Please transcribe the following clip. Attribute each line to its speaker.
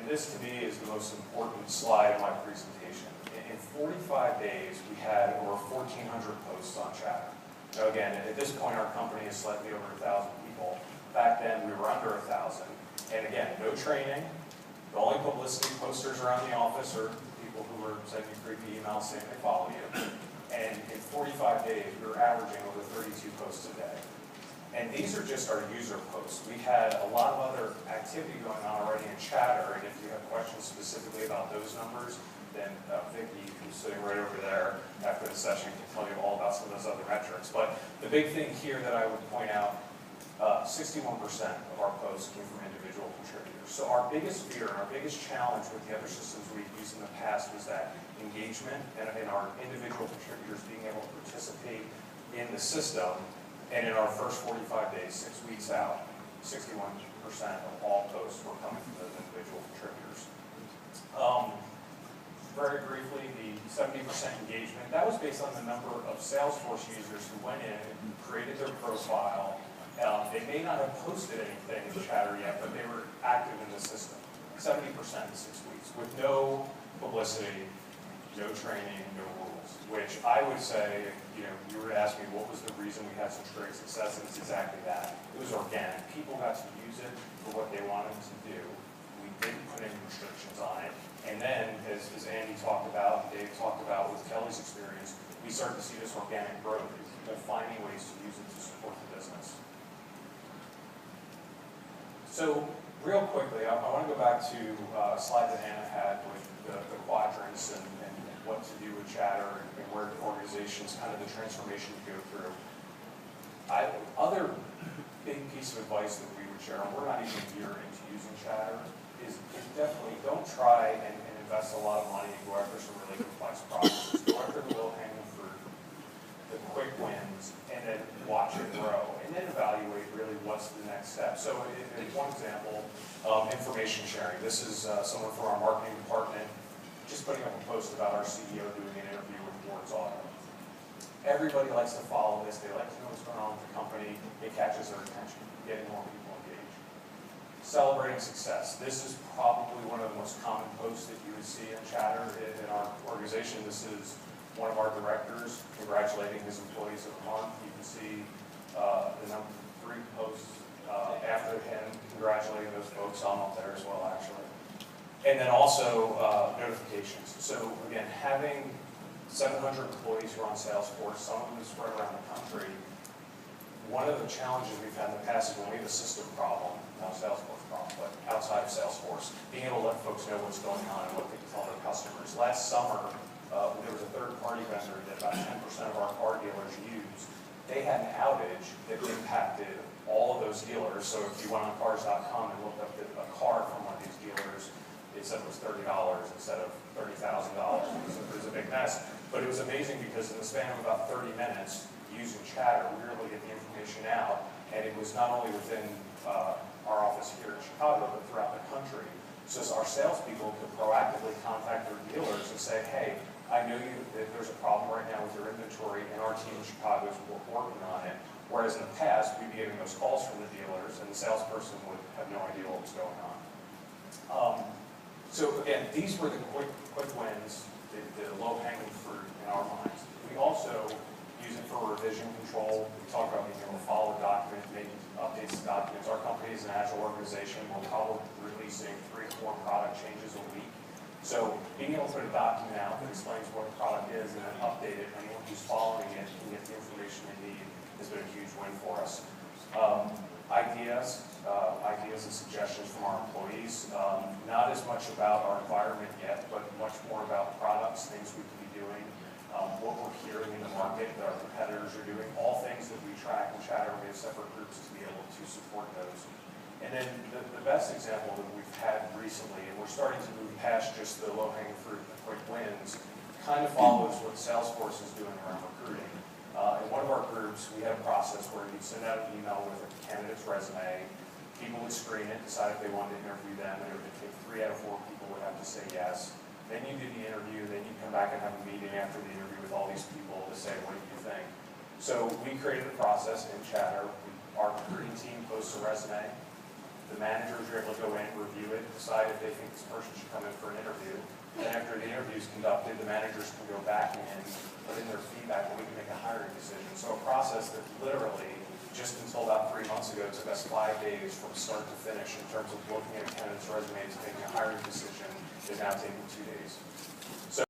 Speaker 1: this to me is the most important slide in my presentation. In 45 days, we had over 1,400 posts on Chatter. Now again, at this point, our company is slightly over 1,000 people. Back then, we were under 1,000. And again, no training. The only publicity posters around the office are people who were sending you creepy emails saying they follow you. And in 45 days, we were averaging over 32 posts a day. And these are just our user posts. We had a lot of other activity going on already in Chatter, and if you have questions specifically about those numbers, then Vicki, who's sitting right over there after the session, can tell you all about some of those other metrics. But the big thing here that I would point out, 61% of our posts came from individual contributors. So our biggest fear and our biggest challenge with the other systems we've used in the past was that engagement and in our individual contributors being able to participate in the system. And in our first 45 days, 6 weeks out, 61% of all posts were coming from those individual contributors. Very briefly, the 70% engagement, that was based on the number of Salesforce users who went in, created their profile. They may not have posted anything in Chatter yet, but they were active in the system. 70% in 6 weeks, with no publicity, no training, no rules. Which I would say, you were to ask me what was the reason we had such great success, and it's exactly that. It was organic. People got to use it for what they wanted to do. We didn't put any restrictions on it. And then, as Andy talked about, Dave talked about with Kelly's experience, we started to see this organic growth, people finding ways to use it to support the business. So, real quickly, I want to go back to a slide that Anna had with the quadrants and what to do with Chatter and where organizations, kind of the transformation to go through. Other big piece of advice that we would share, and we're not even a year into using Chatter, is definitely don't try and invest a lot of money and go after some really complex processes. Go after the low-hanging fruit, the quick wins, and then watch it grow, and then evaluate really what's the next step. So in one example, information sharing. This is someone from our marketing department just putting up a post about our CEO doing an interview with Ford's Auto. Everybody likes to follow this. They like to know what's going on with the company. It catches their attention, getting more people engaged. Celebrating success. This is probably one of the most common posts that you would see in Chatter in our organization. This is one of our directors congratulating his employees of the month. You can see the number 3 posts after him congratulating those folks. I'm up there as well, actually. And then also notifications. So again, having 700 employees who are on Salesforce, some of them spread around the country. One of the challenges we've had in the past is when we have a system problem, not a Salesforce problem, but outside of Salesforce, being able to let folks know what's going on and what they can tell their customers. Last summer, there was a third-party vendor that about 10% of our car dealers use. They had an outage that impacted all of those dealers. So if you went on cars.com and looked up a car from one of these dealers, it said it was $30 instead of $30,000. It was a big mess. But it was amazing because in the span of about 30 minutes, using Chatter, we were able to get the information out. And it was not only within our office here in Chicago, but throughout the country. So our salespeople could proactively contact their dealers and say, hey, I know that there's a problem right now with your inventory, and our team in Chicago is working on it. Whereas in the past, we'd be getting those calls from the dealers, and the salesperson would have no idea what was going on. So again, these were the quick wins, the low-hanging fruit in our minds. We also use it for revision control. We talk about being able to follow a document, make updates to documents. Our company is an agile organization. We're probably releasing 3 or 4 product changes a week. So being able to put a document out that explains what a product is and then update it, anyone who's following it can get the information they need, has been a huge win for us. Ideas and suggestions from our employees. Not as much about our environment yet, but much more about products, things we can be doing, what we're hearing in the market that our competitors are doing, all things that we track and Chatter. We have separate groups to be able to support those. And then the best example that we've had recently, and we're starting to move past just the low-hanging fruit and the quick wins, kind of follows what Salesforce is doing around recruiting. In one of our groups, we had a process where you'd send out an email with a candidate's resume. People would screen it, decide if they wanted to interview them, and it would take 3 out of 4 people would have to say yes. Then you do the interview, then you come back and have a meeting after the interview with all these people to say, what do you think? So we created a process in Chatter. Our recruiting team posts a resume. The managers are able to go in, review it, decide if they think this person should come in for an interview. And after the interview is conducted, the managers can go back in, put in their feedback, and we can make a hiring decision. So a process that literally, just until about 3 months ago, took us 5 days from start to finish in terms of looking at a candidate's resume and making a hiring decision, is now taking 2 days.